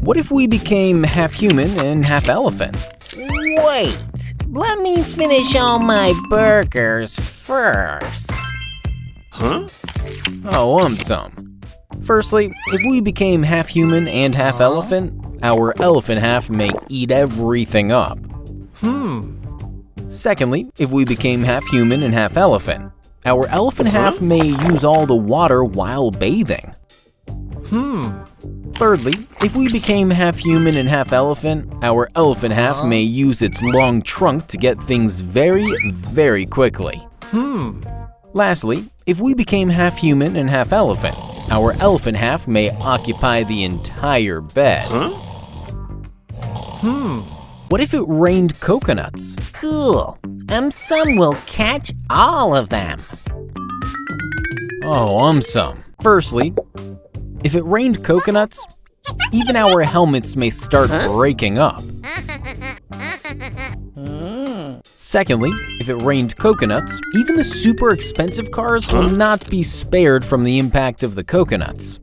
What if we became half human and half elephant? Wait, let me finish all my burgers first. Oh, AumSum. Firstly, if we became half human and half elephant, our elephant half may eat everything up. Secondly, if we became half human and half elephant, our elephant half may use all the water while bathing. Thirdly, if we became half human and half elephant, our elephant half may use its long trunk to get things very, very quickly. Lastly, if we became half human and half elephant, our elephant half may occupy the entire bed. What if it rained coconuts? Cool. AumSum will catch all of them. Oh, AumSum. Firstly, if it rained coconuts, even our helmets may start breaking up. Secondly, if it rained coconuts, even the super expensive cars will not be spared from the impact of the coconuts.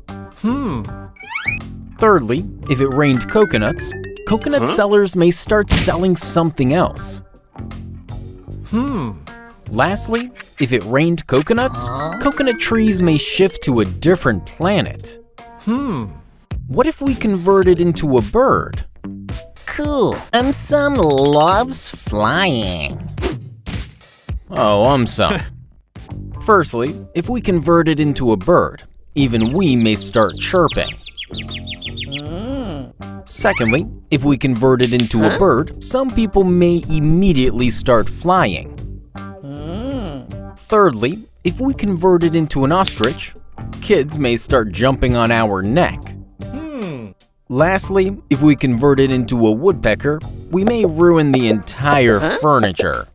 Thirdly, if it rained coconuts, coconut sellers may start selling something else. Lastly, if it rained coconuts, coconut trees may shift to a different planet. What if we converted into a bird? Cool. AumSum loves flying. Oh, AumSum. Firstly, if we converted into a bird, even we may start chirping. Secondly, if we converted into a bird, some people may immediately start flying. Thirdly, if we converted into an ostrich, kids may start jumping on our neck. Lastly, if we converted into a woodpecker, we may ruin the entire furniture.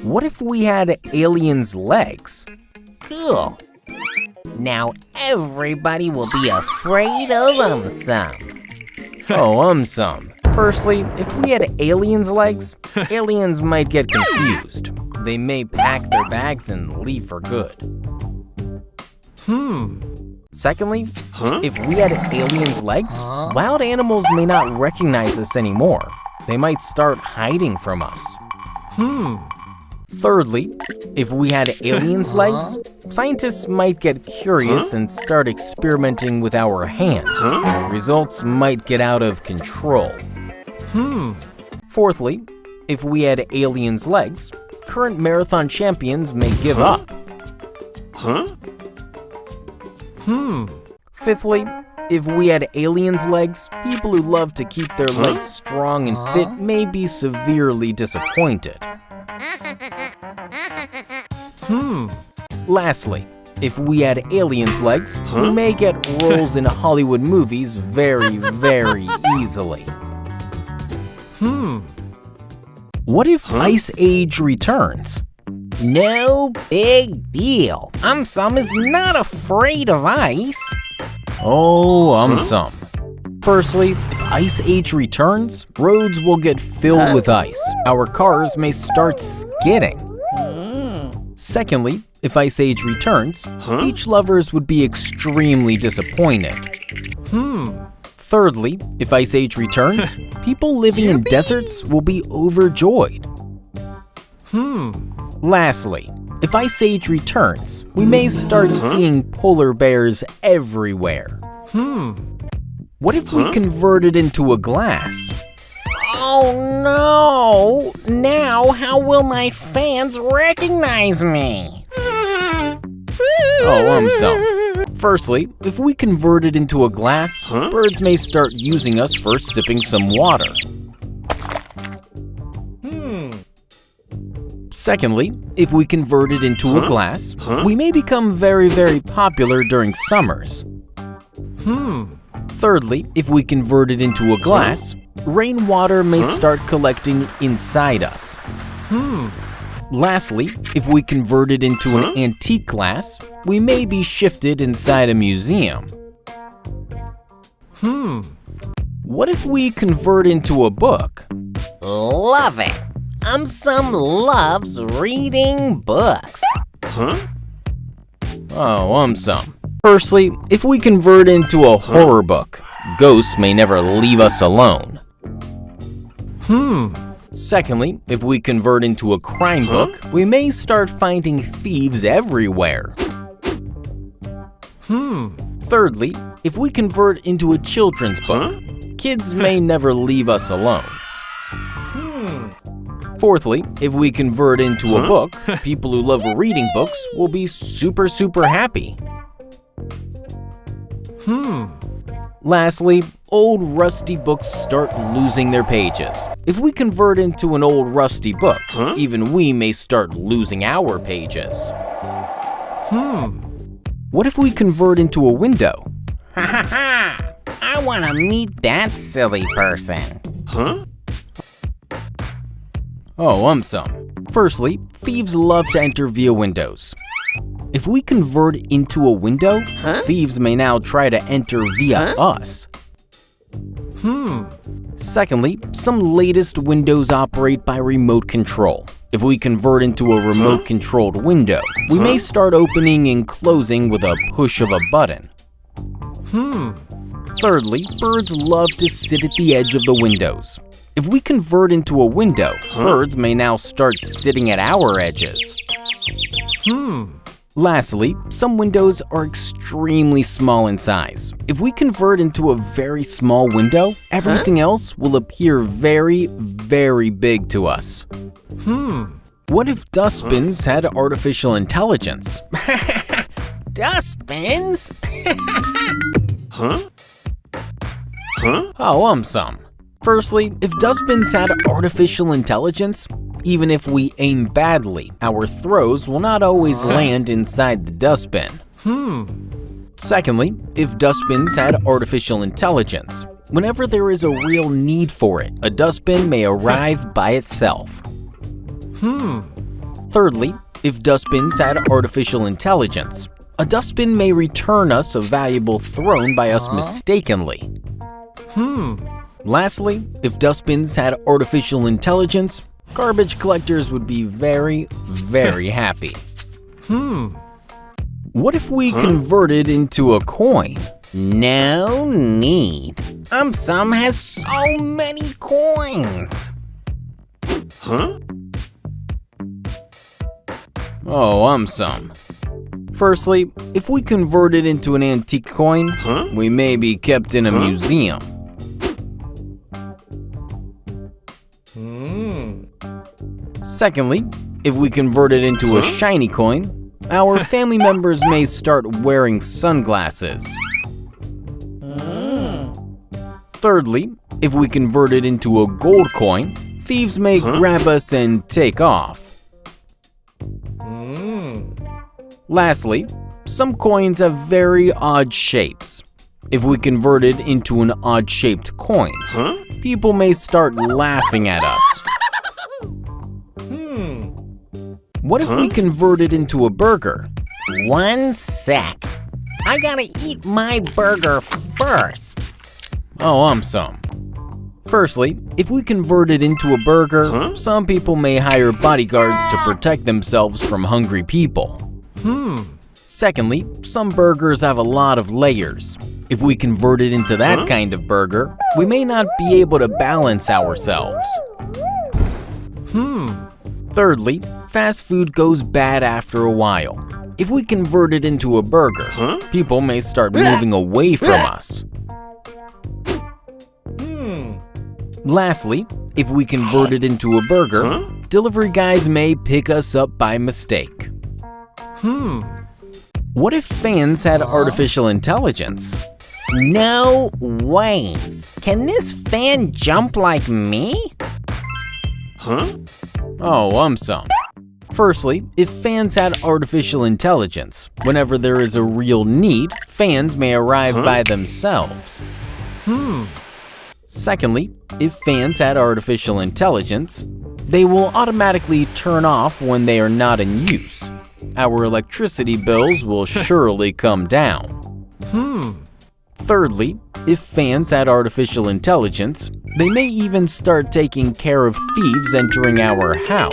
What if we had aliens' legs? Cool. Now everybody will be afraid of AumSum. Oh, AumSum. Firstly, if we had aliens' legs, aliens might get confused. They may pack their bags and leave for good. Secondly, if we had aliens' legs, wild animals may not recognize us anymore. They might start hiding from us. Thirdly, if we had aliens' legs, scientists might get curious and start experimenting with our hands. Results might get out of control. Fourthly, if we had aliens' legs, current marathon champions may give up. Fifthly, if we had aliens' legs, people who love to keep their legs strong and fit may be severely disappointed. Lastly, if we had aliens' legs, we may get roles in Hollywood movies very, very easily. What if Ice Age returns? No big deal. AumSum is not afraid of ice. Oh, AumSum. Firstly, if Ice Age returns, roads will get filled with ice. Our cars may start skidding. Secondly, if Ice Age returns, beach lovers would be extremely disappointed. Thirdly, if Ice Age returns, people living in deserts will be overjoyed. Lastly, if Ice Age returns, we may start seeing polar bears everywhere. What if we converted into a glass? Oh no! Now how will my fans recognize me? Oh, AumSum. Firstly, if we converted into a glass, birds may start using us for sipping some water. Secondly, if we converted into a glass, we may become very, very popular during summers. Thirdly, if we converted into a glass, rainwater may start collecting inside us. Lastly, if we converted into an antique glass, we may be shifted inside a museum. What if we convert into a book? Love it! AumSum loves reading books. Oh, AumSum. Firstly, if we convert into a horror book, ghosts may never leave us alone. Secondly, if we convert into a crime book, we may start finding thieves everywhere. Thirdly, if we convert into a children's book, kids may never leave us alone. Fourthly, if we convert into a book, people who love reading books will be super happy. Lastly, old rusty books start losing their pages. If we convert into an old rusty book, even we may start losing our pages. What if we convert into a window? Ha ha ha! I want to meet that silly person. Oh, AumSum. Firstly, thieves love to enter via windows. If we convert into a window, thieves may now try to enter via us. Secondly, some latest windows operate by remote control. If we convert into a remote-controlled window, we may start opening and closing with a push of a button. Thirdly, birds love to sit at the edge of the windows. If we convert into a window, birds may now start sitting at our edges. Lastly, some windows are extremely small in size. If we convert into a very small window, everything else will appear very big to us. What if dustbins had artificial intelligence? Dustbins? Oh, AumSum. Firstly, if dustbins had artificial intelligence, even if we aim badly, our throws will not always land inside the dustbin. Secondly, if dustbins had artificial intelligence, whenever there is a real need for it, a dustbin may arrive by itself. Thirdly, if dustbins had artificial intelligence, a dustbin may return us a valuable thrown by us mistakenly. Lastly, if dustbins had artificial intelligence, garbage collectors would be very happy. What if we converted into a coin? No need. AumSum has so many coins. Oh, AumSum. Firstly, if we converted into an antique coin, we may be kept in a museum. Secondly, if we converted into a shiny coin, our family members may start wearing sunglasses. Thirdly, if we converted into a gold coin, thieves may grab us and take off. Lastly, some coins have very odd shapes. If we converted into an odd-shaped coin, people may start laughing at us. What if we converted into a burger? One sec. I gotta eat my burger first. Oh, AumSum. Firstly, if we converted into a burger, some people may hire bodyguards to protect themselves from hungry people. Secondly, some burgers have a lot of layers. If we converted into that kind of burger, we may not be able to balance ourselves. Thirdly, fast food goes bad after a while. If we converted into a burger, people may start moving away from us. Lastly, if we converted into a burger, delivery guys may pick us up by mistake. What if fans had artificial intelligence? No ways. Can this fan jump like me? Oh, AumSum. Firstly, if fans had artificial intelligence, whenever there is a real need, fans may arrive by themselves. Secondly, if fans had artificial intelligence, they will automatically turn off when they are not in use. Our electricity bills will surely come down. Thirdly, if fans had artificial intelligence, they may even start taking care of thieves entering our house.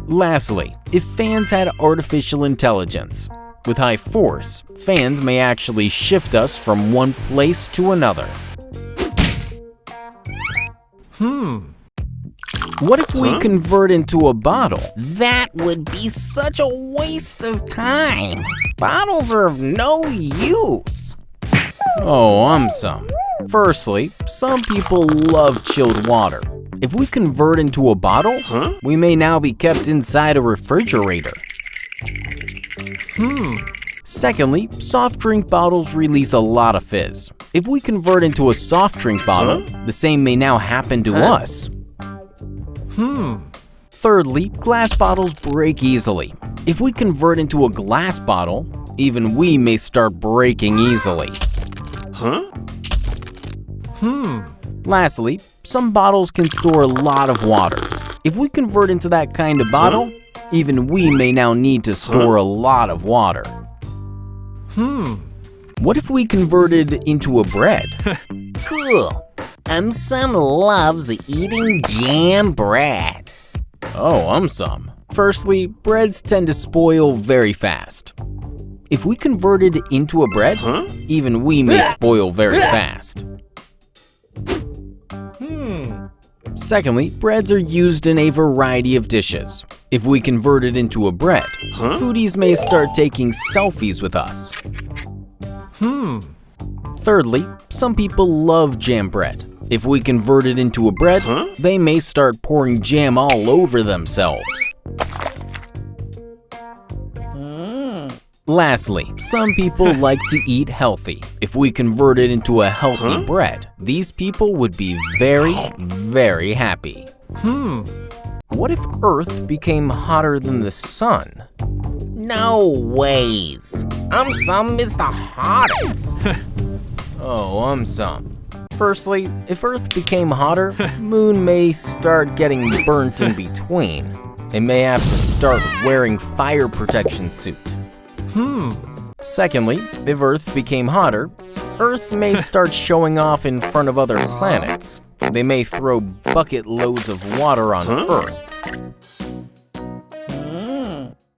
Lastly, if fans had artificial intelligence, with high force, fans may actually shift us from one place to another. What if we convert into a bottle? That would be such a waste of time. Bottles are of no use. Oh, AumSum. Firstly, some people love chilled water. If we convert into a bottle, we may now be kept inside a refrigerator. Secondly, soft drink bottles release a lot of fizz. If we convert into a soft drink bottle, the same may now happen to us. Thirdly, glass bottles break easily. If we convert into a glass bottle, even we may start breaking easily. Lastly, some bottles can store a lot of water. If we convert into that kind of bottle, even we may now need to store a lot of water. What if we converted into a bread? Cool. AumSum loves eating jam bread. Oh, AumSum. Firstly, breads tend to spoil very fast. If we converted into a bread, even we may spoil very fast. Secondly, breads are used in a variety of dishes. If we converted into a bread, foodies may start taking selfies with us. Thirdly, some people love jam bread. If we converted into a bread, they may start pouring jam all over themselves. Lastly, some people like to eat healthy. If we converted into a healthy bread, these people would be very, very happy. What if Earth became hotter than the sun? No ways. AumSum is the hottest. Oh, AumSum. Firstly, if Earth became hotter, Moon may start getting burnt in between. It may have to start wearing fire protection suit. Secondly, if Earth became hotter, Earth may start showing off in front of other planets. They may throw bucket loads of water on Earth.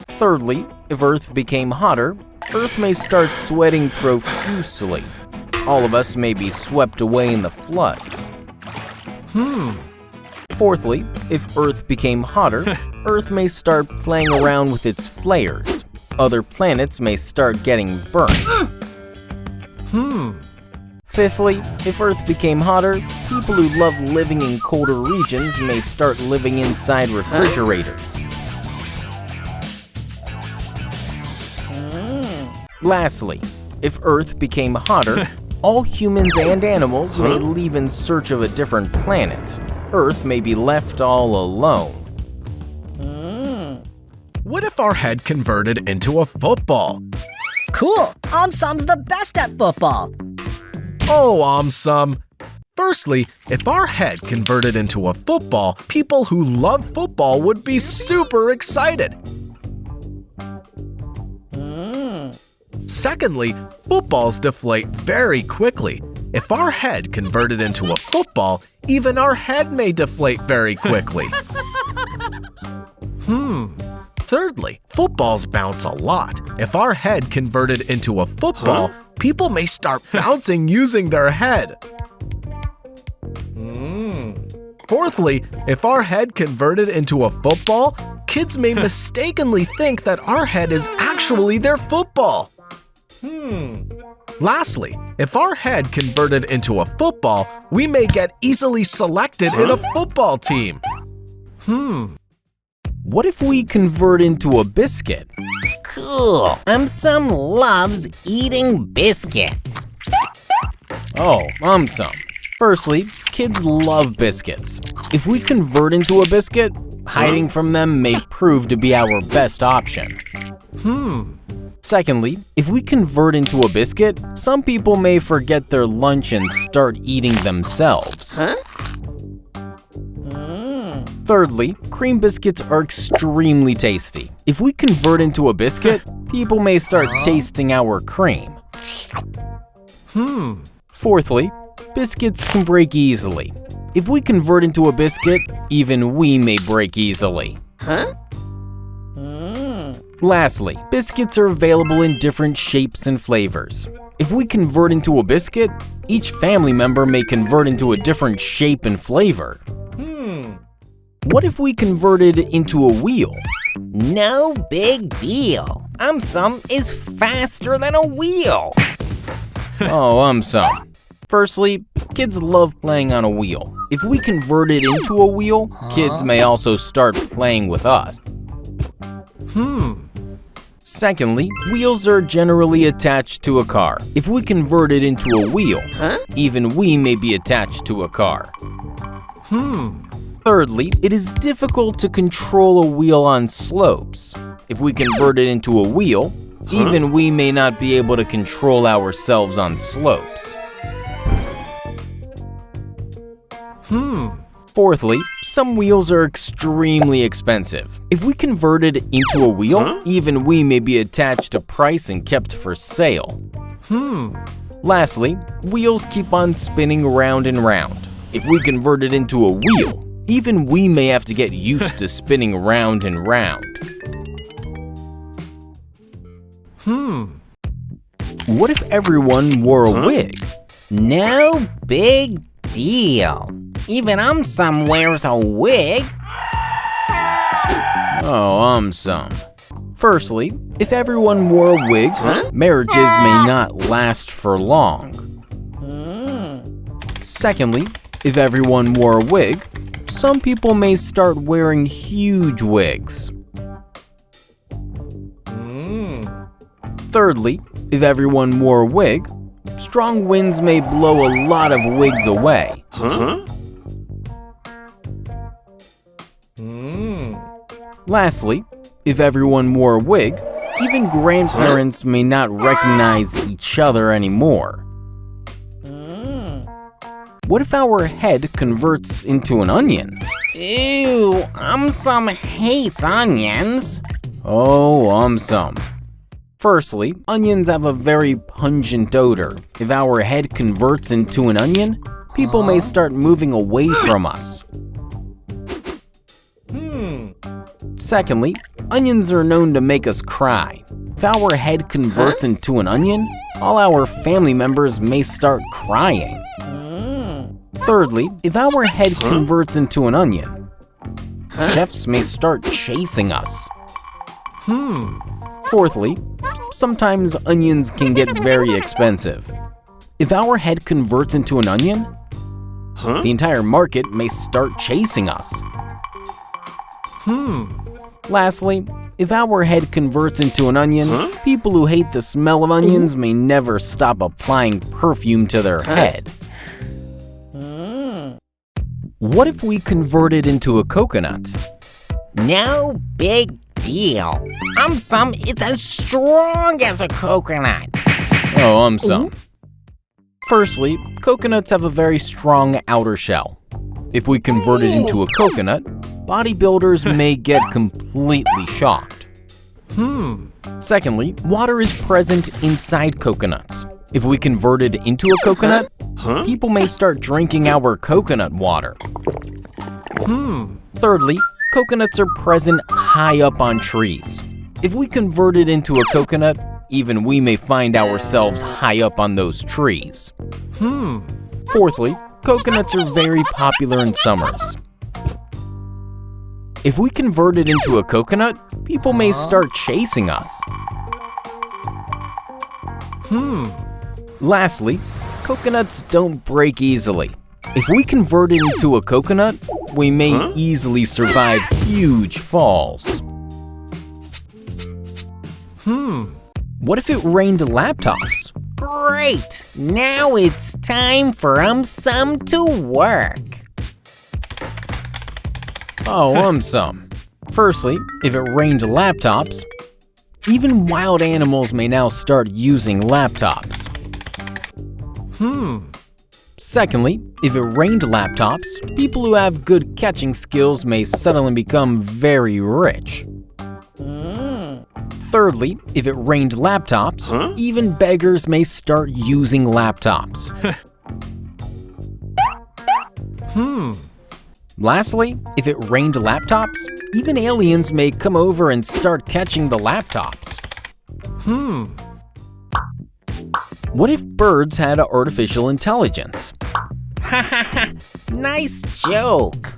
Thirdly, if Earth became hotter, Earth may start sweating profusely. All of us may be swept away in the floods. Fourthly, if Earth became hotter, Earth may start playing around with its flares. Other planets may start getting burnt. Fifthly, if Earth became hotter, people who love living in colder regions may start living inside refrigerators. Lastly, if Earth became hotter, all humans and animals may leave in search of a different planet. Earth may be left all alone. What if our head converted into a football? Cool! AumSum's the best at football! Oh, AumSum. Firstly, if our head converted into a football, people who love football would be super excited. Secondly, footballs deflate very quickly. If our head converted into a football, even our head may deflate very quickly. Thirdly, footballs bounce a lot. If our head converted into a football, people may start bouncing using their head. Fourthly, if our head converted into a football, kids may mistakenly think that our head is actually their football. Lastly, if our head converted into a football, we may get easily selected in a football team. What if we convert into a biscuit? Cool. AumSum loves eating biscuits. Oh, AumSum. Firstly, kids love biscuits. If we convert into a biscuit, hiding from them may prove to be our best option. Secondly, if we convert into a biscuit, some people may forget their lunch and start eating themselves. Thirdly, cream biscuits are extremely tasty. If we convert into a biscuit, people may start tasting our cream. Fourthly, biscuits can break easily. If we convert into a biscuit, even we may break easily. Lastly, biscuits are available in different shapes and flavors. If we convert into a biscuit, each family member may convert into a different shape and flavor. What if we converted into a wheel? No big deal. AumSum is faster than a wheel. Oh, AumSum. Firstly, kids love playing on a wheel. If we convert it into a wheel, kids may also start playing with us. Secondly, wheels are generally attached to a car. If we convert it into a wheel, even we may be attached to a car. Thirdly, it is difficult to control a wheel on slopes. If we convert it into a wheel, even we may not be able to control ourselves on slopes. Fourthly, some wheels are extremely expensive. If we convert it into a wheel, even we may be attached to price and kept for sale. Lastly, wheels keep on spinning round and round. If we convert it into a wheel, even we may have to get used to spinning round and round. What if everyone wore a wig? No big deal. Even AumSum wears a wig. Oh, AumSum. Firstly, if everyone wore a wig, marriages may not last for long. Secondly, if everyone wore a wig, some people may start wearing huge wigs. Thirdly, if everyone wore a wig, strong winds may blow a lot of wigs away. Lastly, if everyone wore a wig, even grandparents may not recognize each other anymore. What if our head converts into an onion? Ew, AumSum hates onions. Oh, AumSum. Firstly, onions have a very pungent odor. If our head converts into an onion, people may start moving away from us. Secondly, onions are known to make us cry. If our head converts into an onion, all our family members may start crying. Thirdly, if our head converts into an onion, chefs may start chasing us. Fourthly, sometimes onions can get very expensive. If our head converts into an onion, the entire market may start chasing us. Lastly, if our head converts into an onion, people who hate the smell of onions may never stop applying perfume to their head. What if we converted into a coconut? No big deal. AumSum is as strong as a coconut. Oh, AumSum. Firstly, coconuts have a very strong outer shell. If we convert it into a coconut, bodybuilders may get completely shocked. Secondly, water is present inside coconuts. If we convert it into a coconut, people may start drinking our coconut water. Thirdly, coconuts are present high up on trees. If we convert it into a coconut, even we may find ourselves high up on those trees. Fourthly, coconuts are very popular in summers. If we convert it into a coconut, people may start chasing us. Lastly, coconuts don't break easily. If we convert it into a coconut, we may easily survive huge falls. What if it rained laptops? Great! Now it's time for AumSum to work. Oh, AumSum. Firstly, if it rained laptops, even wild animals may now start using laptops. Secondly, if it rained laptops, people who have good catching skills may suddenly become very rich. Thirdly, if it rained laptops, even beggars may start using laptops. Lastly, if it rained laptops, even aliens may come over and start catching the laptops. What if birds had artificial intelligence? Ha ha ha! Nice joke!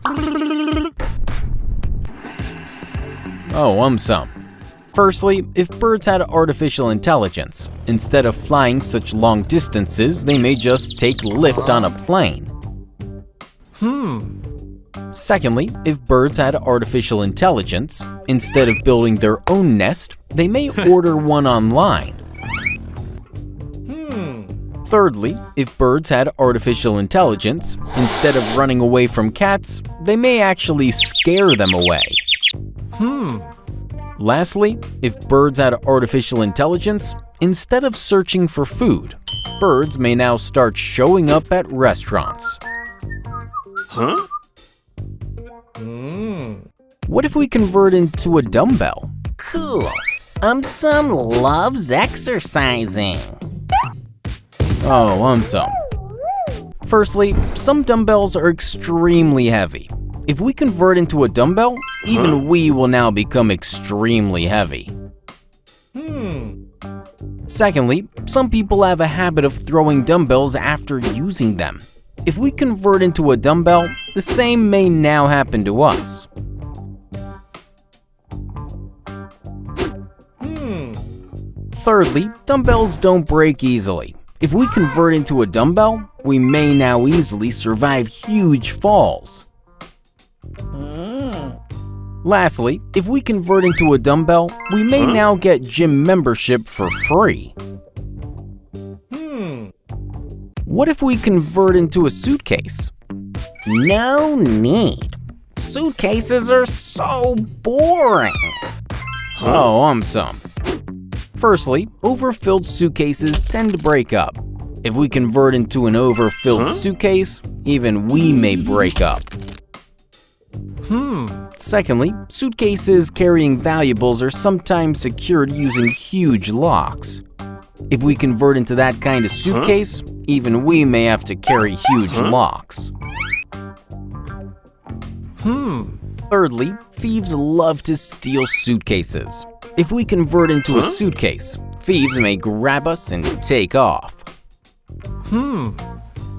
Oh, AumSum. Firstly, if birds had artificial intelligence, instead of flying such long distances, they may just take Lyft on a plane. Secondly, if birds had artificial intelligence, instead of building their own nest, they may order one online. Thirdly, if birds had artificial intelligence, instead of running away from cats, they may actually scare them away. Lastly, if birds had artificial intelligence, instead of searching for food, birds may now start showing up at restaurants. What if we convert into a dumbbell? Cool. AumSum loves exercising. Oh, AumSum. Firstly, some dumbbells are extremely heavy. If we convert into a dumbbell, even we will now become extremely heavy. Secondly, some people have a habit of throwing dumbbells after using them. If we convert into a dumbbell, the same may now happen to us. Thirdly, dumbbells don't break easily. If we convert into a dumbbell, we may now easily survive huge falls. Lastly, if we convert into a dumbbell, we may now get gym membership for free. What if we convert into a suitcase? No need. Suitcases are so boring. Oh, AumSum. Firstly, overfilled suitcases tend to break up. If we convert into an overfilled suitcase, even we may break up. Secondly, suitcases carrying valuables are sometimes secured using huge locks. If we convert into that kind of suitcase, even we may have to carry huge locks. Thirdly, thieves love to steal suitcases. If we convert into a suitcase, thieves may grab us and take off.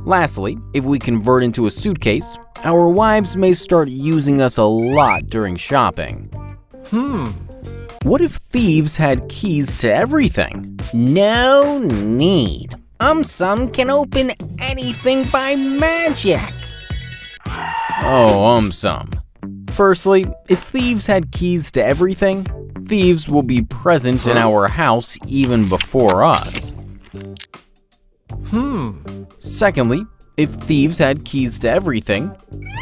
Lastly, if we convert into a suitcase, our wives may start using us a lot during shopping. What if thieves had keys to everything? No need. AumSum can open anything by magic. Oh, AumSum. Firstly, if thieves had keys to everything, thieves will be present in our house even before us. Secondly, if thieves had keys to everything,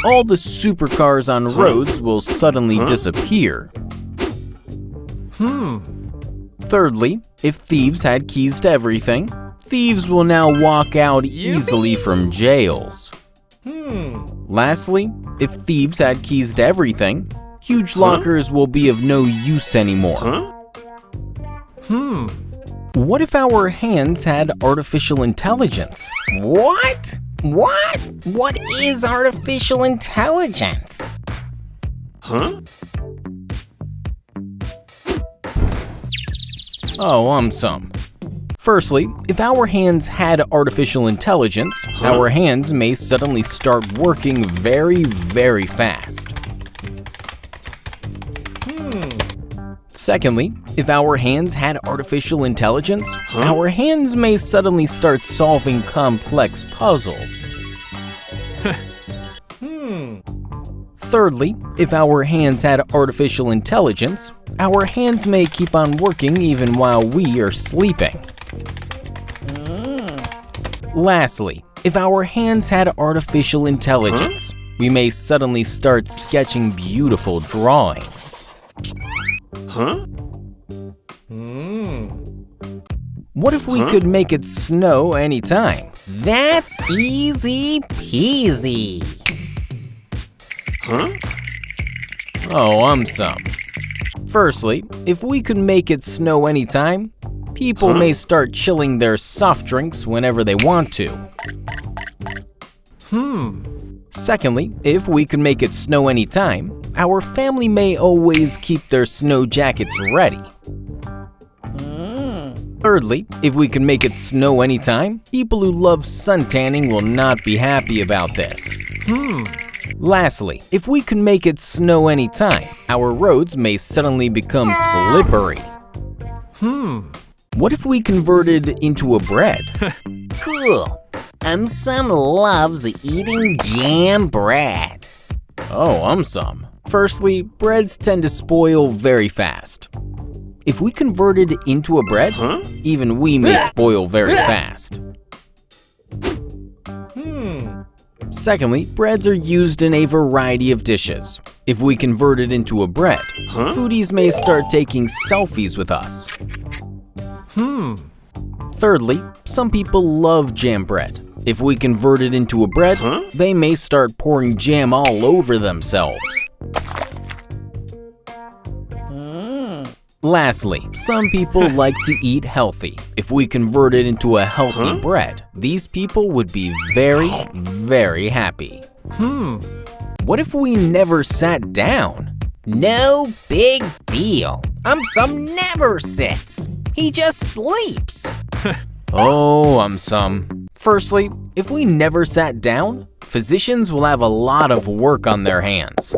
all the supercars on roads will suddenly disappear. Thirdly, if thieves had keys to everything, thieves will now walk out easily from jails. Lastly, if thieves had keys to everything, huge lockers will be of no use anymore. What if our hands had artificial intelligence? What? What? What is artificial intelligence? Oh, AumSum. Firstly, if our hands had artificial intelligence, our hands may suddenly start working very, very fast. Secondly, if our hands had artificial intelligence, our hands may suddenly start solving complex puzzles. Thirdly, if our hands had artificial intelligence, our hands may keep on working even while we are sleeping. Lastly, if our hands had artificial intelligence, we may suddenly start sketching beautiful drawings. What if we could make it snow anytime? That's easy peasy. Oh, AumSum. Firstly, if we could make it snow anytime, people may start chilling their soft drinks whenever they want to. Secondly, if we could make it snow anytime, our family may always keep their snow jackets ready. Thirdly, if we can make it snow anytime, people who love suntanning will not be happy about this. Lastly, if we can make it snow anytime, our roads may suddenly become slippery. What if we converted into a bread? Cool. AumSum loves eating jam bread. Oh, AumSum. Firstly, breads tend to spoil very fast. If we converted into a bread, even we may spoil very fast. Secondly, breads are used in a variety of dishes. If we convert it into a bread, foodies may start taking selfies with us. Thirdly, some people love jam bread. If we convert it into a bread, they may start pouring jam all over themselves. Lastly, some people like to eat healthy. If we convert it into a healthy bread, these people would be very, very happy. What if we never sat down? No big deal. AumSum never sits. He just sleeps. Oh, AumSum. Firstly, if we never sat down, physicians will have a lot of work on their hands.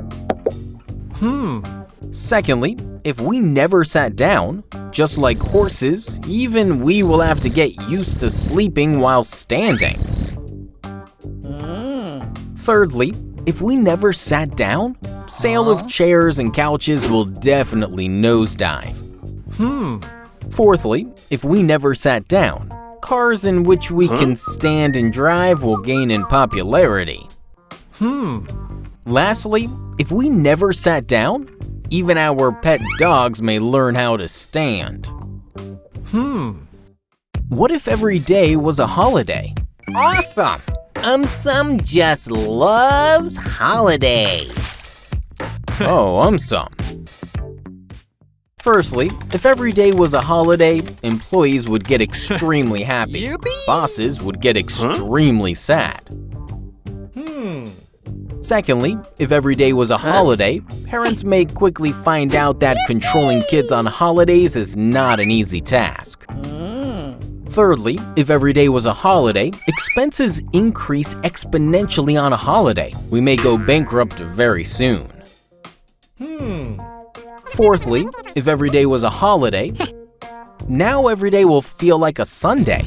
Secondly, if we never sat down, just like horses, even we will have to get used to sleeping while standing. Thirdly, if we never sat down, sale of chairs and couches will definitely nosedive. Fourthly, if we never sat down, cars in which we can stand and drive will gain in popularity. Lastly, if we never sat down, even our pet dogs may learn how to stand. What if every day was a holiday? Awesome. AumSum just loves holidays. Oh, AumSum. Firstly, if every day was a holiday, employees would get extremely happy. Bosses would get extremely sad. Secondly, if every day was a holiday, parents may quickly find out that controlling kids on holidays is not an easy task. Thirdly, if every day was a holiday, expenses increase exponentially on a holiday. We may go bankrupt very soon. Fourthly, if every day was a holiday, now every day will feel like a Sunday.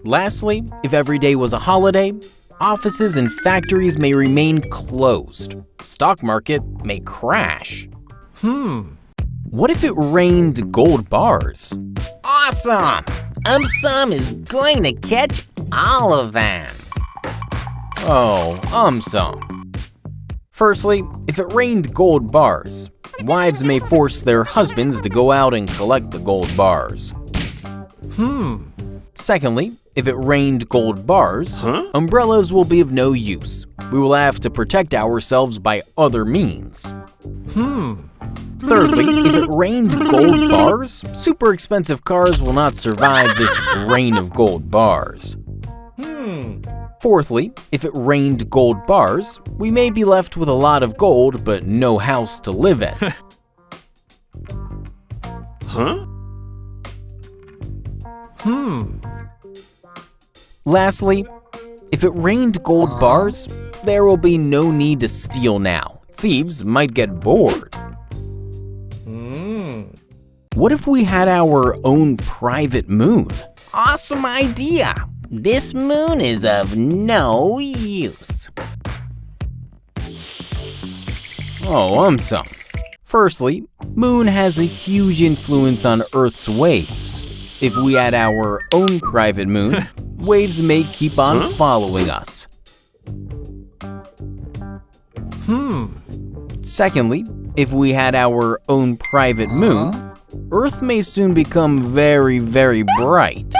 Lastly, if every day was a holiday, offices and factories may remain closed. Stock market may crash. What if it rained gold bars? Awesome. AumSum is going to catch all of them. Oh, AumSum. Firstly, if it rained gold bars, wives may force their husbands to go out and collect the gold bars. Secondly, if it rained gold bars, umbrellas will be of no use. We will have to protect ourselves by other means. Thirdly, if it rained gold bars, super expensive cars will not survive this rain of gold bars. Fourthly, if it rained gold bars, we may be left with a lot of gold but no house to live in. Lastly, if it rained gold bars, there will be no need to steal now. Thieves might get bored. What if we had our own private moon? Awesome idea. This moon is of no use. Oh, AumSum. Firstly, moon has a huge influence on Earth's waves. If we had our own private moon, waves may keep on following us. Secondly, if we had our own private moon, Earth may soon become very, very bright.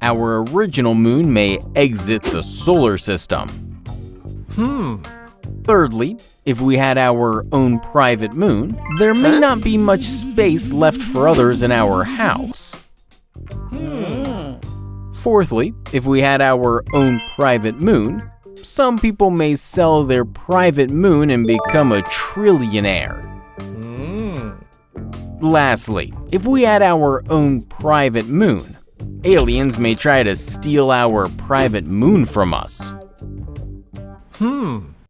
Our original moon may exit the solar system. Thirdly, if we had our own private moon, there may not be much space left for others in our house. Fourthly, if we had our own private moon, some people may sell their private moon and become a trillionaire. Lastly, if we had our own private moon, aliens may try to steal our private moon from us.